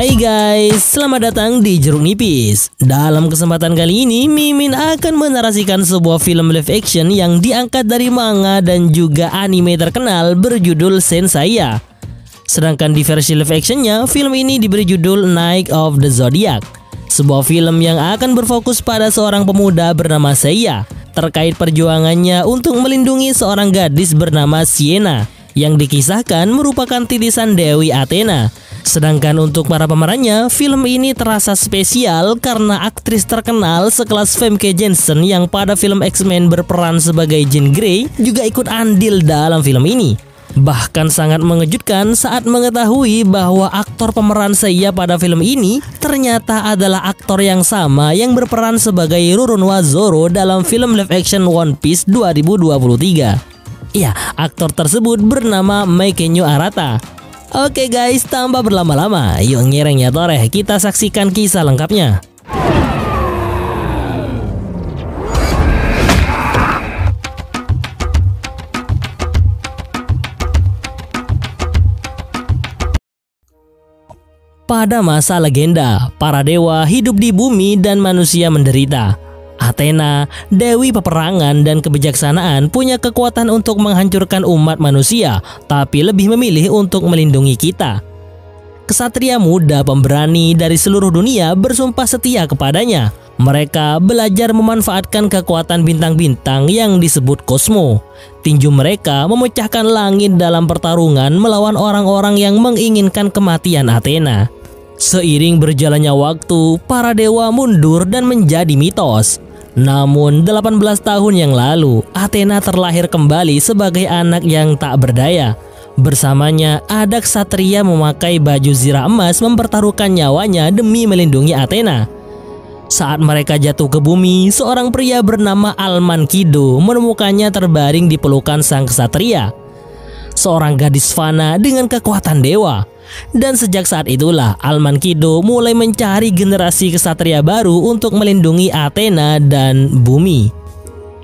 Hai guys, selamat datang di Jeruk Nipis. Dalam kesempatan kali ini, Mimin akan menarasikan sebuah film live action yang diangkat dari manga dan juga anime terkenal berjudul Saint Seiya. Sedangkan di versi live actionnya, film ini diberi judul Night of the Zodiac. Sebuah film yang akan berfokus pada seorang pemuda bernama Seiya terkait perjuangannya untuk melindungi seorang gadis bernama Sienna yang dikisahkan merupakan titisan Dewi Athena. Sedangkan untuk para pemerannya, film ini terasa spesial karena aktris terkenal sekelas Famke Janssen yang pada film X-Men berperan sebagai Jean Grey juga ikut andil dalam film ini. Bahkan sangat mengejutkan saat mengetahui bahwa aktor pemeran Seiya pada film ini ternyata adalah aktor yang sama yang berperan sebagai Rurouni Zoro dalam film live action One Piece 2023. Ya, aktor tersebut bernama Meikenyo Arata. Oke guys, tanpa berlama-lama, yuk ngereng ya toreh, kita saksikan kisah lengkapnya. Pada masa legenda, para dewa hidup di bumi dan manusia menderita. Athena, dewi peperangan dan kebijaksanaan, punya kekuatan untuk menghancurkan umat manusia, tapi lebih memilih untuk melindungi kita. Kesatria muda pemberani dari seluruh dunia bersumpah setia kepadanya. Mereka belajar memanfaatkan kekuatan bintang-bintang yang disebut kosmo. Tinju mereka memecahkan langit dalam pertarungan melawan orang-orang yang menginginkan kematian Athena. Seiring berjalannya waktu, para dewa mundur dan menjadi mitos. Namun 18 tahun yang lalu, Athena terlahir kembali sebagai anak yang tak berdaya. Bersamanya ada ksatria memakai baju zirah emas mempertaruhkan nyawanya demi melindungi Athena. Saat mereka jatuh ke bumi, seorang pria bernama Al-Mankido menemukannya terbaring di pelukan sang ksatria, seorang gadis fana dengan kekuatan dewa. Dan sejak saat itulah Al-Mankido mulai mencari generasi ksatria baru untuk melindungi Athena dan bumi.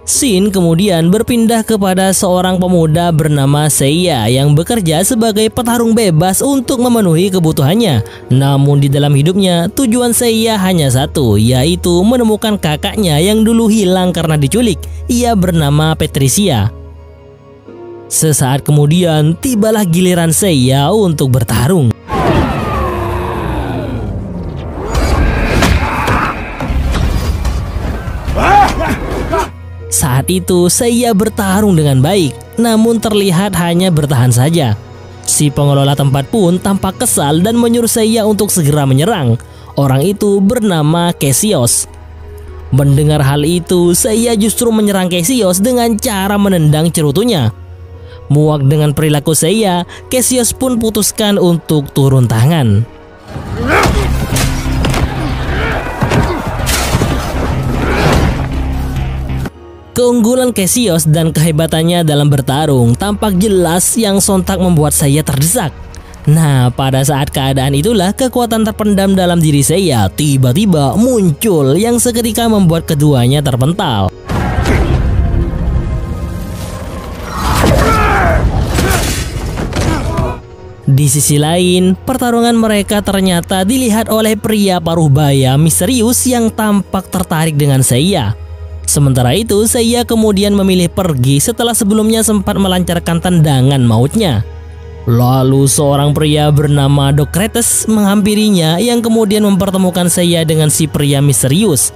Scene kemudian berpindah kepada seorang pemuda bernama Seiya yang bekerja sebagai petarung bebas untuk memenuhi kebutuhannya. Namun di dalam hidupnya, tujuan Seiya hanya satu, yaitu menemukan kakaknya yang dulu hilang karena diculik. Ia bernama Patricia. Sesaat kemudian, tibalah giliran Seiya untuk bertarung. Saat itu, Seiya bertarung dengan baik, namun terlihat hanya bertahan saja. Si pengelola tempat pun tampak kesal dan menyuruh Seiya untuk segera menyerang. Orang itu bernama Cassius. Mendengar hal itu, Seiya justru menyerang Cassius dengan cara menendang cerutunya. Muak dengan perilaku Seiya, Cassius pun putuskan untuk turun tangan. Keunggulan Cassius dan kehebatannya dalam bertarung tampak jelas yang sontak membuat Seiya terdesak. Nah, pada saat keadaan itulah kekuatan terpendam dalam diri Seiya tiba-tiba muncul yang seketika membuat keduanya terpental. Di sisi lain, pertarungan mereka ternyata dilihat oleh pria paruh baya misterius yang tampak tertarik dengan Seiya. Sementara itu, Seiya kemudian memilih pergi setelah sebelumnya sempat melancarkan tendangan mautnya. Lalu seorang pria bernama Docrates menghampirinya yang kemudian mempertemukan Seiya dengan si pria misterius.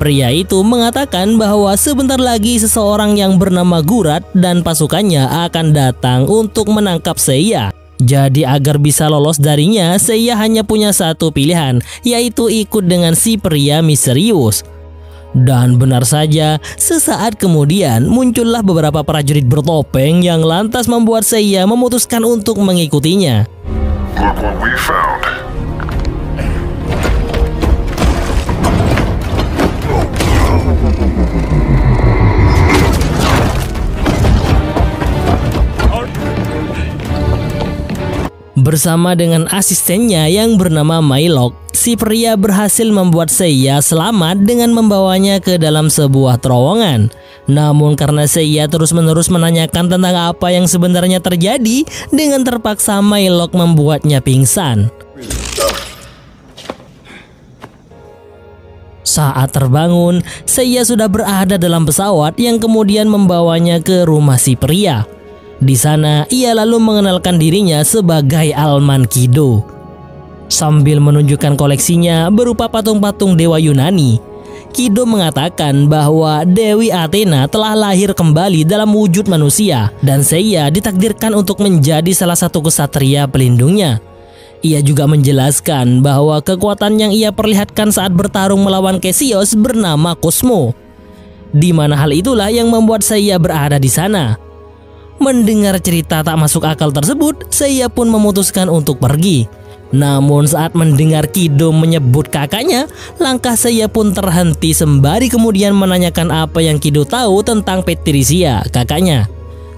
Pria itu mengatakan bahwa sebentar lagi seseorang yang bernama Gurat dan pasukannya akan datang untuk menangkap Seiya. Jadi agar bisa lolos darinya, Seiya hanya punya satu pilihan, yaitu ikut dengan si pria misterius. Dan benar saja, sesaat kemudian muncullah beberapa prajurit bertopeng yang lantas membuat Seiya memutuskan untuk mengikutinya. Look what we found. Bersama dengan asistennya yang bernama Mailok, si pria berhasil membuat Seiya selamat dengan membawanya ke dalam sebuah terowongan. Namun karena Seiya terus-menerus menanyakan tentang apa yang sebenarnya terjadi, dengan terpaksa Mailok membuatnya pingsan. Saat terbangun, Seiya sudah berada dalam pesawat yang kemudian membawanya ke rumah si pria. Di sana, ia lalu mengenalkan dirinya sebagai Alman Kido. Sambil menunjukkan koleksinya berupa patung-patung dewa Yunani, Kido mengatakan bahwa Dewi Athena telah lahir kembali dalam wujud manusia dan Seiya ditakdirkan untuk menjadi salah satu ksatria pelindungnya. Ia juga menjelaskan bahwa kekuatan yang ia perlihatkan saat bertarung melawan Cassius bernama Cosmo, di mana hal itulah yang membuat Seiya berada di sana. Mendengar cerita tak masuk akal tersebut, Seiya pun memutuskan untuk pergi. Namun saat mendengar Kido menyebut kakaknya, langkah Seiya pun terhenti sembari kemudian menanyakan apa yang Kido tahu tentang Patricia, kakaknya.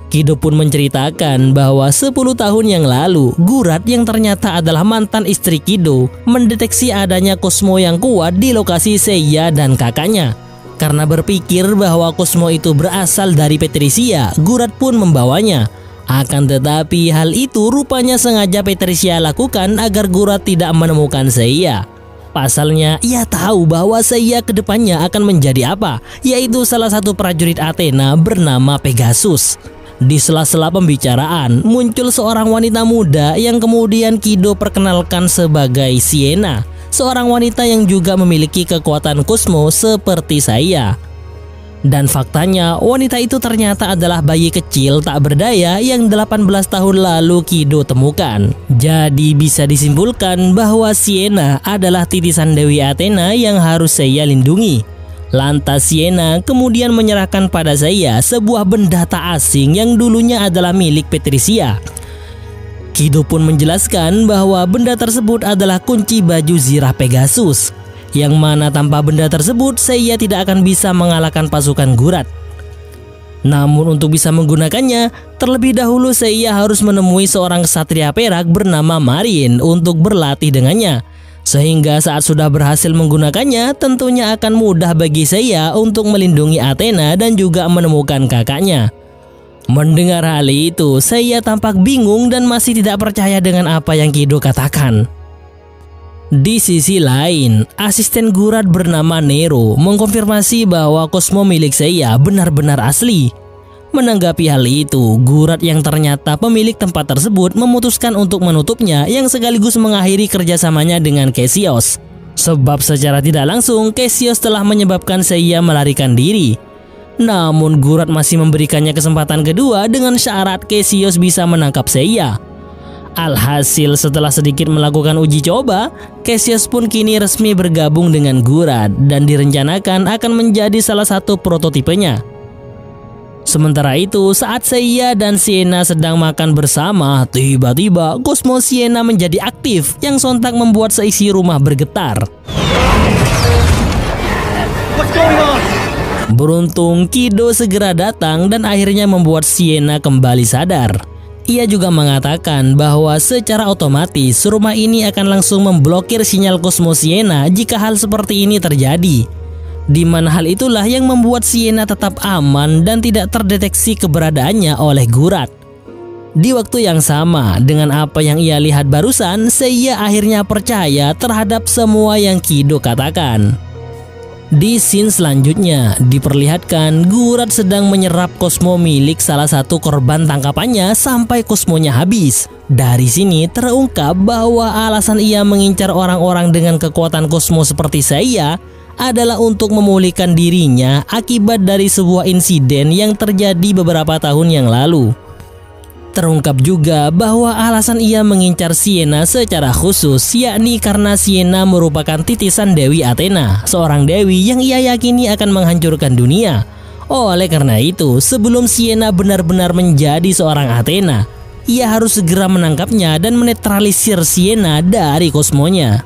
Kido pun menceritakan bahwa 10 tahun yang lalu, Gurat yang ternyata adalah mantan istri Kido mendeteksi adanya Cosmo yang kuat di lokasi Seiya dan kakaknya. Karena berpikir bahwa Cosmo itu berasal dari Patricia, Gurat pun membawanya. Akan tetapi hal itu rupanya sengaja Patricia lakukan agar Gurat tidak menemukan Seiya. Pasalnya, ia tahu bahwa Seiya kedepannya akan menjadi apa, yaitu salah satu prajurit Athena bernama Pegasus. Di sela-sela pembicaraan, muncul seorang wanita muda yang kemudian Kido perkenalkan sebagai Sienna, seorang wanita yang juga memiliki kekuatan Cosmo seperti Seiya. Dan faktanya, wanita itu ternyata adalah bayi kecil tak berdaya yang 18 tahun lalu Kido temukan. Jadi bisa disimpulkan bahwa Sienna adalah titisan Dewi Athena yang harus Seiya lindungi. Lantas Sienna kemudian menyerahkan pada Seiya sebuah benda tak asing yang dulunya adalah milik Patricia. Kido pun menjelaskan bahwa benda tersebut adalah kunci baju zirah Pegasus, yang mana tanpa benda tersebut Seiya tidak akan bisa mengalahkan pasukan Gurat. Namun untuk bisa menggunakannya, terlebih dahulu Seiya harus menemui seorang ksatria perak bernama Marin untuk berlatih dengannya. Sehingga saat sudah berhasil menggunakannya, tentunya akan mudah bagi Seiya untuk melindungi Athena dan juga menemukan kakaknya. Mendengar hal itu, Seiya tampak bingung dan masih tidak percaya dengan apa yang Kido katakan. Di sisi lain, asisten Gurat bernama Nero mengkonfirmasi bahwa Cosmo milik Seiya benar-benar asli. Menanggapi hal itu, Gurat yang ternyata pemilik tempat tersebut memutuskan untuk menutupnya yang sekaligus mengakhiri kerjasamanya dengan Cassius. Sebab secara tidak langsung Cassius telah menyebabkan Seiya melarikan diri. Namun Gurat masih memberikannya kesempatan kedua dengan syarat Cassius bisa menangkap Seiya. Alhasil setelah sedikit melakukan uji coba, Cassius pun kini resmi bergabung dengan Gurat dan direncanakan akan menjadi salah satu prototipenya. Sementara itu, saat Seiya dan Sienna sedang makan bersama, tiba-tiba Cosmo Sienna menjadi aktif yang sontak membuat seisi rumah bergetar. Beruntung Kido segera datang dan akhirnya membuat Sienna kembali sadar. Ia juga mengatakan bahwa secara otomatis rumah ini akan langsung memblokir sinyal Cosmo Sienna jika hal seperti ini terjadi. Di mana hal itulah yang membuat Sienna tetap aman dan tidak terdeteksi keberadaannya oleh Gurat. Di waktu yang sama dengan apa yang ia lihat barusan, Seiya akhirnya percaya terhadap semua yang Kido katakan. Di scene selanjutnya diperlihatkan Gurat sedang menyerap Cosmo milik salah satu korban tangkapannya sampai Cosmonya habis. Dari sini terungkap bahwa alasan ia mengincar orang-orang dengan kekuatan Cosmo seperti Seiya adalah untuk memulihkan dirinya akibat dari sebuah insiden yang terjadi beberapa tahun yang lalu. Terungkap juga bahwa alasan ia mengincar Sienna secara khusus yakni karena Sienna merupakan titisan Dewi Athena, seorang dewi yang ia yakini akan menghancurkan dunia. Oleh karena itu, sebelum Sienna benar-benar menjadi seorang Athena, ia harus segera menangkapnya dan menetralisir Sienna dari Cosmonya.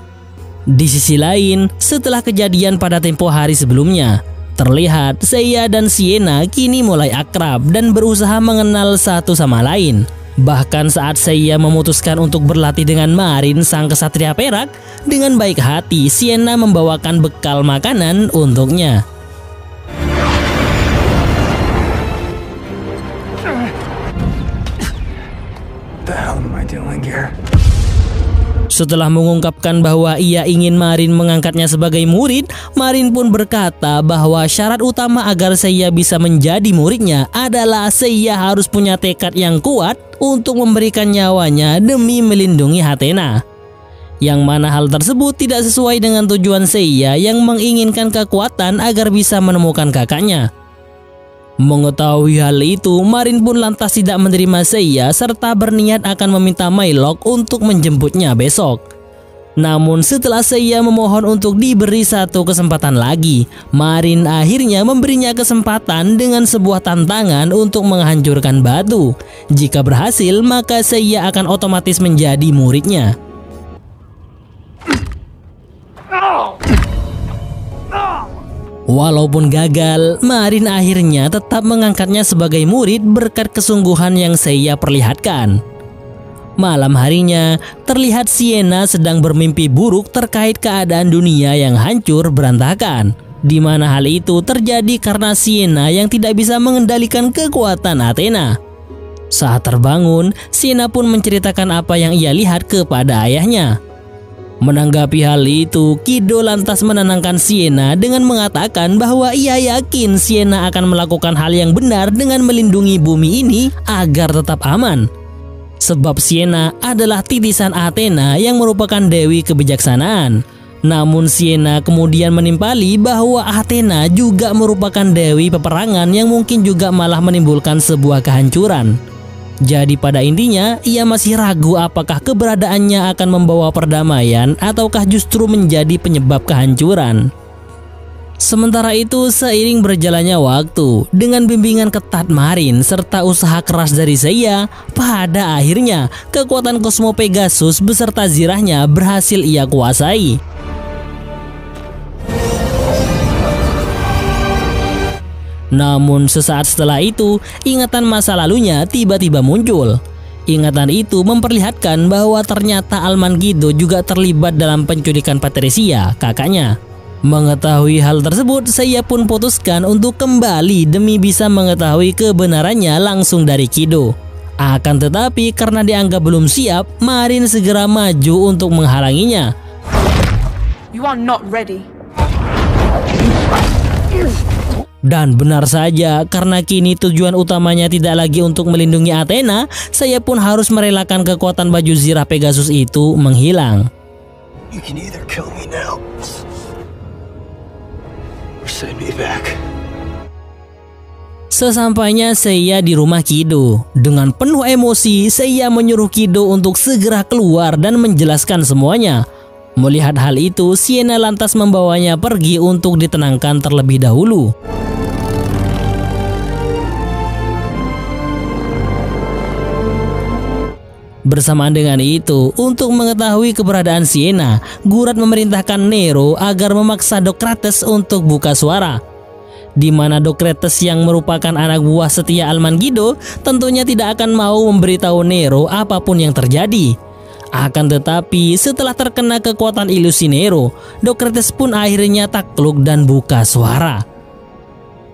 Di sisi lain, setelah kejadian pada tempo hari sebelumnya, terlihat Seiya dan Sienna kini mulai akrab dan berusaha mengenal satu sama lain. Bahkan saat Seiya memutuskan untuk berlatih dengan Marin sang ksatria perak, dengan baik hati Sienna membawakan bekal makanan untuknya. The hell am I doing here? Setelah mengungkapkan bahwa ia ingin Marin mengangkatnya sebagai murid, Marin pun berkata bahwa syarat utama agar Seiya bisa menjadi muridnya adalah Seiya harus punya tekad yang kuat untuk memberikan nyawanya demi melindungi Athena. Yang mana hal tersebut tidak sesuai dengan tujuan Seiya yang menginginkan kekuatan agar bisa menemukan kakaknya. Mengetahui hal itu, Marin pun lantas tidak menerima Seiya serta berniat akan meminta Mylock untuk menjemputnya besok. Namun setelah Seiya memohon untuk diberi satu kesempatan lagi, Marin akhirnya memberinya kesempatan dengan sebuah tantangan untuk menghancurkan batu. Jika berhasil, maka Seiya akan otomatis menjadi muridnya. Walaupun gagal, Marin akhirnya tetap mengangkatnya sebagai murid berkat kesungguhan yang Seiya perlihatkan. Malam harinya, terlihat Sienna sedang bermimpi buruk terkait keadaan dunia yang hancur berantakan. Di mana hal itu terjadi karena Sienna yang tidak bisa mengendalikan kekuatan Athena. Saat terbangun, Sienna pun menceritakan apa yang ia lihat kepada ayahnya. Menanggapi hal itu, Kido lantas menenangkan Sienna dengan mengatakan bahwa ia yakin Sienna akan melakukan hal yang benar dengan melindungi bumi ini agar tetap aman. Sebab Sienna adalah titisan Athena yang merupakan dewi kebijaksanaan. Namun Sienna kemudian menimpali bahwa Athena juga merupakan dewi peperangan yang mungkin juga malah menimbulkan sebuah kehancuran. Jadi pada intinya, ia masih ragu apakah keberadaannya akan membawa perdamaian ataukah justru menjadi penyebab kehancuran. Sementara itu, seiring berjalannya waktu, dengan bimbingan ketat Marin serta usaha keras dari Seiya, pada akhirnya kekuatan Cosmo Pegasus beserta zirahnya berhasil ia kuasai. Namun sesaat setelah itu, ingatan masa lalunya tiba-tiba muncul. Ingatan itu memperlihatkan bahwa ternyata Almangido juga terlibat dalam penculikan Patricia, kakaknya. Mengetahui hal tersebut, Seiya pun putuskan untuk kembali demi bisa mengetahui kebenarannya langsung dari Kido. Akan tetapi karena dianggap belum siap, Marin segera maju untuk menghalanginya. You are not ready. Dan benar saja, karena kini tujuan utamanya tidak lagi untuk melindungi Athena, saya pun harus merelakan kekuatan baju zirah Pegasus itu menghilang. You can either kill me now or send me back. Sesampainya Seiya di rumah Kido, dengan penuh emosi, Seiya menyuruh Kido untuk segera keluar dan menjelaskan semuanya. Melihat hal itu, Sienna lantas membawanya pergi untuk ditenangkan terlebih dahulu. Bersamaan dengan itu, untuk mengetahui keberadaan Sienna, Gurat memerintahkan Nero agar memaksa Docrates untuk buka suara. Di mana Docrates yang merupakan anak buah setia Almangido tentunya tidak akan mau memberitahu Nero apapun yang terjadi. Akan tetapi setelah terkena kekuatan ilusi Nero, Docrates pun akhirnya takluk dan buka suara.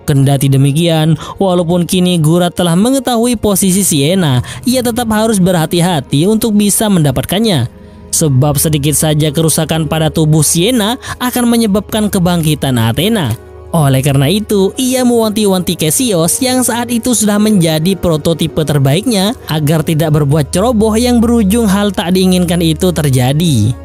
Kendati demikian, walaupun kini Gurat telah mengetahui posisi Sienna, ia tetap harus berhati-hati untuk bisa mendapatkannya. Sebab sedikit saja kerusakan pada tubuh Sienna akan menyebabkan kebangkitan Athena. Oleh karena itu, ia mewanti-wanti Cassius yang saat itu sudah menjadi prototipe terbaiknya agar tidak berbuat ceroboh yang berujung hal tak diinginkan itu terjadi.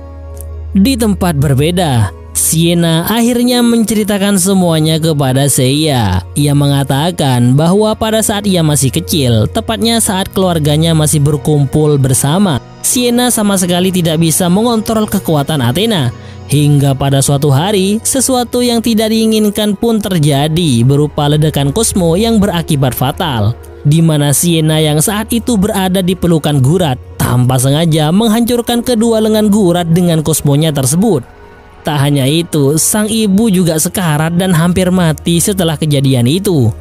Di tempat berbeda, Sienna akhirnya menceritakan semuanya kepada Seiya. Ia mengatakan bahwa pada saat ia masih kecil, tepatnya saat keluarganya masih berkumpul bersama, Sienna sama sekali tidak bisa mengontrol kekuatan Athena. Hingga pada suatu hari, sesuatu yang tidak diinginkan pun terjadi berupa ledakan kosmo yang berakibat fatal. Di mana Sienna yang saat itu berada di pelukan Gurat, tanpa sengaja menghancurkan kedua lengan Gurat dengan kosmonya tersebut. Tak hanya itu, sang ibu juga sekarat dan hampir mati setelah kejadian itu.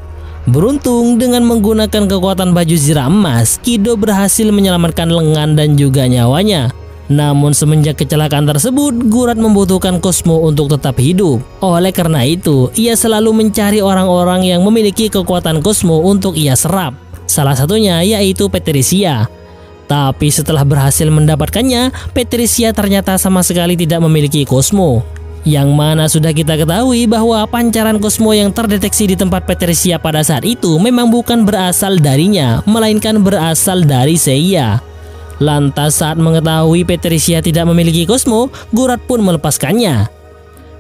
Beruntung dengan menggunakan kekuatan baju zirah emas, Kido berhasil menyelamatkan lengan dan juga nyawanya. Namun semenjak kecelakaan tersebut, Gurat membutuhkan kosmo untuk tetap hidup. Oleh karena itu, ia selalu mencari orang-orang yang memiliki kekuatan kosmo untuk ia serap. Salah satunya yaitu Patricia. Tapi setelah berhasil mendapatkannya, Patricia ternyata sama sekali tidak memiliki Cosmo. Yang mana sudah kita ketahui bahwa pancaran Cosmo yang terdeteksi di tempat Patricia pada saat itu memang bukan berasal darinya, melainkan berasal dari Seiya. Lantas saat mengetahui Patricia tidak memiliki Cosmo, Gurat pun melepaskannya.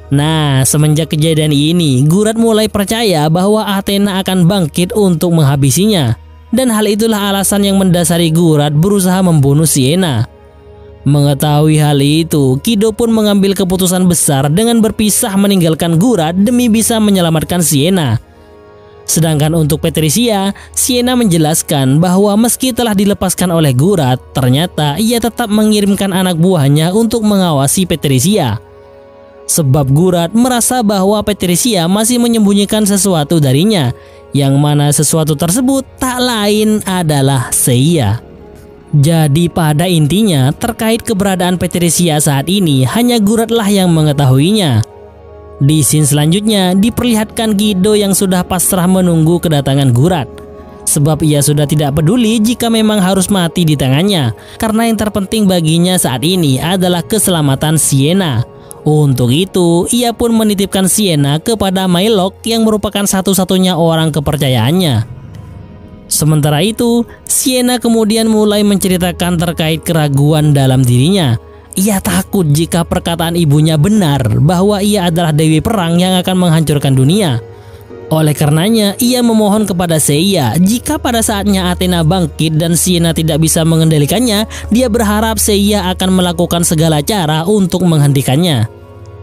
Nah, semenjak kejadian ini, Gurat mulai percaya bahwa Athena akan bangkit untuk menghabisinya. Dan hal itulah alasan yang mendasari Gurat berusaha membunuh Sienna. Mengetahui hal itu, Kido pun mengambil keputusan besar dengan berpisah meninggalkan Gurat demi bisa menyelamatkan Sienna. Sedangkan untuk Patricia, Sienna menjelaskan bahwa meski telah dilepaskan oleh Gurat, ternyata ia tetap mengirimkan anak buahnya untuk mengawasi Patricia. Sebab Gurat merasa bahwa Patricia masih menyembunyikan sesuatu darinya, yang mana sesuatu tersebut tak lain adalah Seiya. Jadi pada intinya terkait keberadaan Patricia saat ini hanya Guratlah yang mengetahuinya. Di scene selanjutnya diperlihatkan Kido yang sudah pasrah menunggu kedatangan Gurat. Sebab ia sudah tidak peduli jika memang harus mati di tangannya, karena yang terpenting baginya saat ini adalah keselamatan Sienna. Untuk itu ia pun menitipkan Sienna kepada Mylock yang merupakan satu-satunya orang kepercayaannya. Sementara itu, Sienna kemudian mulai menceritakan terkait keraguan dalam dirinya. Ia takut jika perkataan ibunya benar bahwa ia adalah dewi perang yang akan menghancurkan dunia. Oleh karenanya, ia memohon kepada Seiya jika pada saatnya Athena bangkit dan Sienna tidak bisa mengendalikannya, dia berharap Seiya akan melakukan segala cara untuk menghentikannya.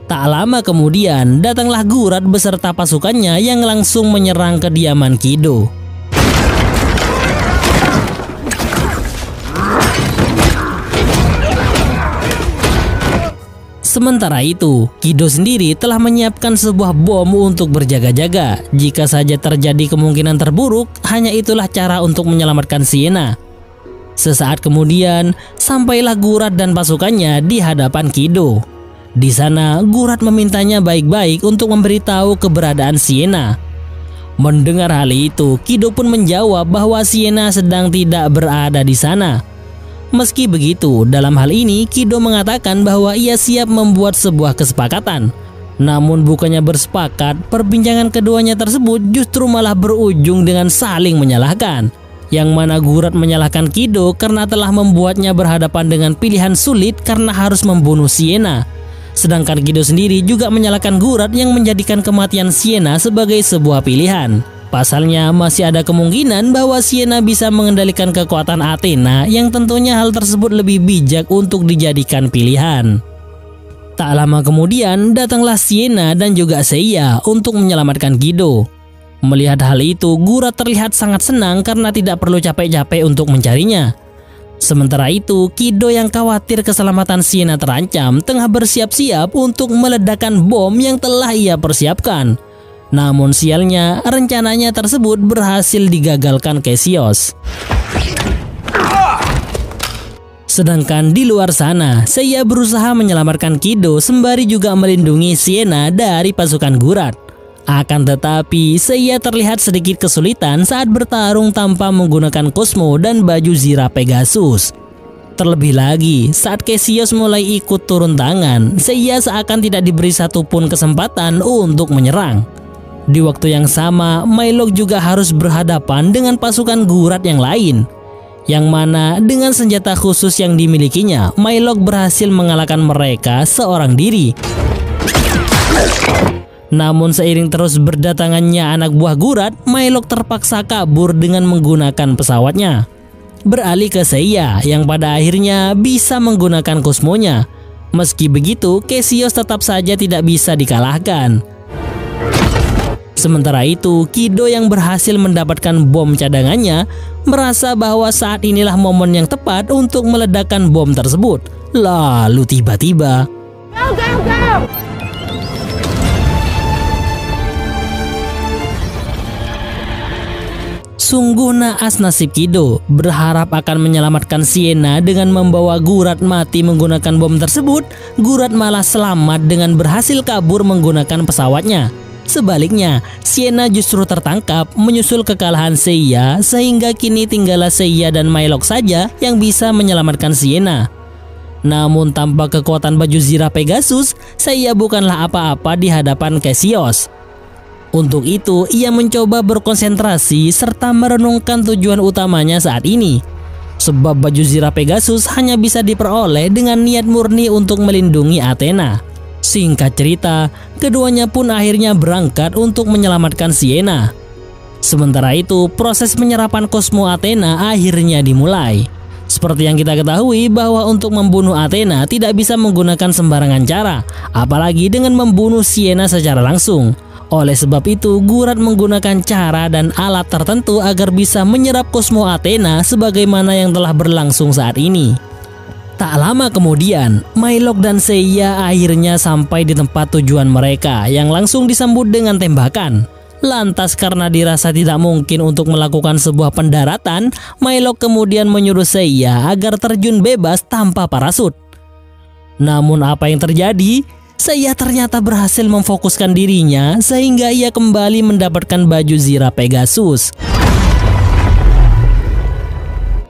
Tak lama kemudian, datanglah Gurat beserta pasukannya yang langsung menyerang kediaman Kido. Sementara itu, Kido sendiri telah menyiapkan sebuah bom untuk berjaga-jaga. Jika saja terjadi kemungkinan terburuk, hanya itulah cara untuk menyelamatkan Sienna. Sesaat kemudian, sampailah Gurat dan pasukannya di hadapan Kido. Di sana, Gurat memintanya baik-baik untuk memberitahu keberadaan Sienna. Mendengar hal itu, Kido pun menjawab bahwa Sienna sedang tidak berada di sana. Meski begitu, dalam hal ini Kido mengatakan bahwa ia siap membuat sebuah kesepakatan. Namun bukannya bersepakat, perbincangan keduanya tersebut justru malah berujung dengan saling menyalahkan. Yang mana Gurat menyalahkan Kido karena telah membuatnya berhadapan dengan pilihan sulit karena harus membunuh Sienna. Sedangkan Kido sendiri juga menyalahkan Gurat yang menjadikan kematian Sienna sebagai sebuah pilihan. Pasalnya masih ada kemungkinan bahwa Sienna bisa mengendalikan kekuatan Athena yang tentunya hal tersebut lebih bijak untuk dijadikan pilihan. Tak lama kemudian datanglah Sienna dan juga Seiya untuk menyelamatkan Kido. Melihat hal itu, Gurat terlihat sangat senang karena tidak perlu capek-capek untuk mencarinya. Sementara itu, Kido yang khawatir keselamatan Sienna terancam tengah bersiap-siap untuk meledakkan bom yang telah ia persiapkan. Namun sialnya, rencananya tersebut berhasil digagalkan Cassius. Sedangkan di luar sana, Seiya berusaha menyelamatkan Kido sembari juga melindungi Sienna dari pasukan Gurat. Akan tetapi, Seiya terlihat sedikit kesulitan saat bertarung tanpa menggunakan Cosmo dan baju Zira Pegasus. Terlebih lagi, saat Cassius mulai ikut turun tangan, Seiya seakan tidak diberi satupun kesempatan untuk menyerang. Di waktu yang sama, Mylock juga harus berhadapan dengan pasukan Gurat yang lain. Yang mana dengan senjata khusus yang dimilikinya, Mylock berhasil mengalahkan mereka seorang diri. Namun seiring terus berdatangannya anak buah Gurat, Mylock terpaksa kabur dengan menggunakan pesawatnya. Beralih ke Seiya yang pada akhirnya bisa menggunakan Cosmonya. Meski begitu, Cassius tetap saja tidak bisa dikalahkan. Sementara itu, Kido yang berhasil mendapatkan bom cadangannya merasa bahwa saat inilah momen yang tepat untuk meledakkan bom tersebut. Lalu tiba-tiba, sungguh naas nasib Kido, berharap akan menyelamatkan Sienna dengan membawa Gurat mati menggunakan bom tersebut. Gurat malah selamat dengan berhasil kabur menggunakan pesawatnya. Sebaliknya, Sienna justru tertangkap menyusul kekalahan Seiya sehingga kini tinggallah Seiya dan Mylock saja yang bisa menyelamatkan Sienna. Namun tanpa kekuatan baju zirah Pegasus, Seiya bukanlah apa-apa di hadapan Cassius. Untuk itu, ia mencoba berkonsentrasi serta merenungkan tujuan utamanya saat ini. Sebab baju zirah Pegasus hanya bisa diperoleh dengan niat murni untuk melindungi Athena. Singkat cerita, keduanya pun akhirnya berangkat untuk menyelamatkan Sienna. Sementara itu, proses penyerapan kosmo Athena akhirnya dimulai. Seperti yang kita ketahui bahwa untuk membunuh Athena tidak bisa menggunakan sembarangan cara, apalagi dengan membunuh Sienna secara langsung. Oleh sebab itu, Gurat menggunakan cara dan alat tertentu agar bisa menyerap kosmo Athena sebagaimana yang telah berlangsung saat ini. Tak lama kemudian, Mylock dan Seiya akhirnya sampai di tempat tujuan mereka yang langsung disambut dengan tembakan. Lantas karena dirasa tidak mungkin untuk melakukan sebuah pendaratan, Mylock kemudian menyuruh Seiya agar terjun bebas tanpa parasut. Namun apa yang terjadi? Seiya ternyata berhasil memfokuskan dirinya sehingga ia kembali mendapatkan baju zirah Pegasus.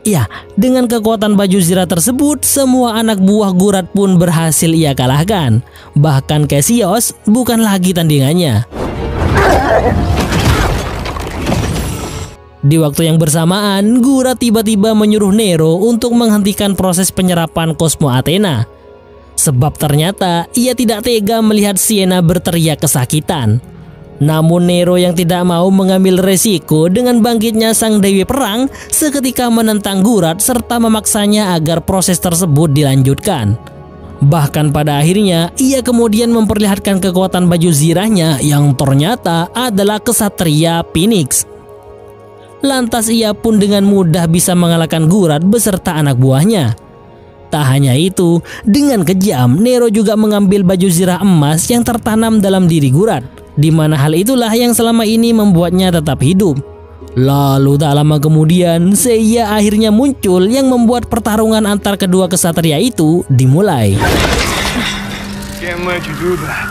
Ya, dengan kekuatan baju zirah tersebut, semua anak buah Gurat pun berhasil ia kalahkan. Bahkan Cassius bukan lagi tandingannya. Di waktu yang bersamaan, Gurat tiba-tiba menyuruh Nero untuk menghentikan proses penyerapan kosmo Athena. Sebab ternyata ia tidak tega melihat Sienna berteriak kesakitan. Namun Nero yang tidak mau mengambil resiko dengan bangkitnya sang Dewi Perang seketika menentang Gurat serta memaksanya agar proses tersebut dilanjutkan. Bahkan pada akhirnya ia kemudian memperlihatkan kekuatan baju zirahnya yang ternyata adalah kesatria Phoenix. Lantas ia pun dengan mudah bisa mengalahkan Gurat beserta anak buahnya. Tak hanya itu, dengan kejam Nero juga mengambil baju zirah emas yang tertanam dalam diri Gurat, di mana hal itulah yang selama ini membuatnya tetap hidup. Lalu tak lama kemudian, Seiya akhirnya muncul yang membuat pertarungan antar kedua kesatria itu dimulai. Can't let you do that.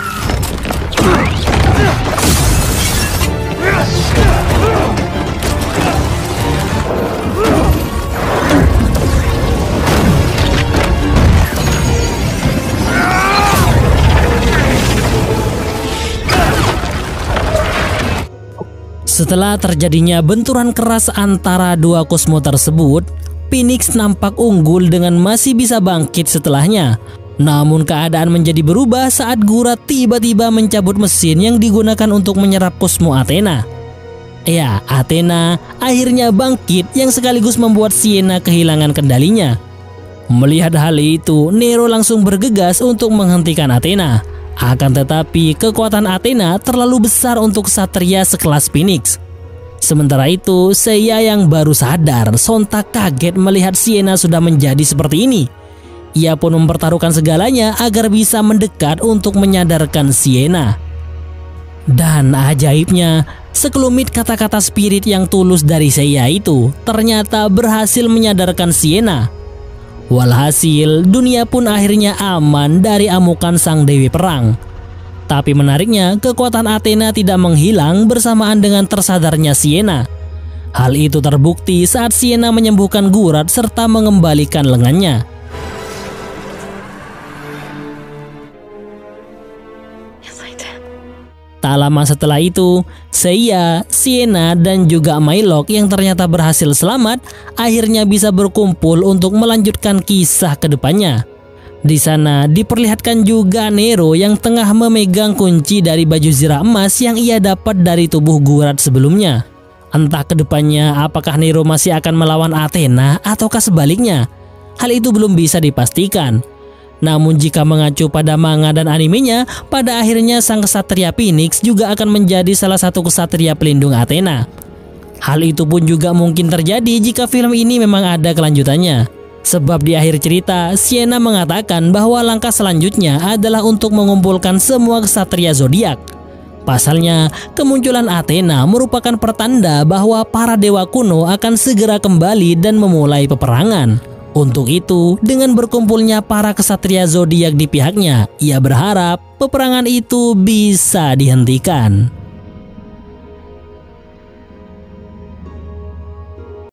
Setelah terjadinya benturan keras antara dua kosmo tersebut, Phoenix nampak unggul dengan masih bisa bangkit setelahnya. Namun keadaan menjadi berubah saat Gurat tiba-tiba mencabut mesin yang digunakan untuk menyerap kosmo Athena. Ya, Athena akhirnya bangkit yang sekaligus membuat Sienna kehilangan kendalinya. Melihat hal itu, Nero langsung bergegas untuk menghentikan Athena. Akan tetapi kekuatan Athena terlalu besar untuk satria sekelas Phoenix. Sementara itu, Seiya yang baru sadar sontak kaget melihat Sienna sudah menjadi seperti ini. Ia pun mempertaruhkan segalanya agar bisa mendekat untuk menyadarkan Sienna. Dan ajaibnya, sekelumit kata-kata spirit yang tulus dari Seiya itu ternyata berhasil menyadarkan Sienna. Walhasil, dunia pun akhirnya aman dari amukan sang Dewi Perang. Tapi menariknya, kekuatan Athena tidak menghilang bersamaan dengan tersadarnya Sienna. Hal itu terbukti saat Sienna menyembuhkan Gurat serta mengembalikan lengannya. Tak lama setelah itu, Seiya, Sienna, dan juga Mylock yang ternyata berhasil selamat akhirnya bisa berkumpul untuk melanjutkan kisah ke depannya. Di sana diperlihatkan juga Nero yang tengah memegang kunci dari baju zirah emas yang ia dapat dari tubuh Gurat sebelumnya. Entah ke depannya apakah Nero masih akan melawan Athena ataukah sebaliknya. Hal itu belum bisa dipastikan. Namun jika mengacu pada manga dan animenya, pada akhirnya sang kesatria Phoenix juga akan menjadi salah satu kesatria pelindung Athena. Hal itu pun juga mungkin terjadi jika film ini memang ada kelanjutannya. Sebab di akhir cerita, Sienna mengatakan bahwa langkah selanjutnya adalah untuk mengumpulkan semua kesatria zodiak. Pasalnya, kemunculan Athena merupakan pertanda bahwa para dewa kuno akan segera kembali dan memulai peperangan. Untuk itu, dengan berkumpulnya para kesatria zodiak di pihaknya, ia berharap peperangan itu bisa dihentikan.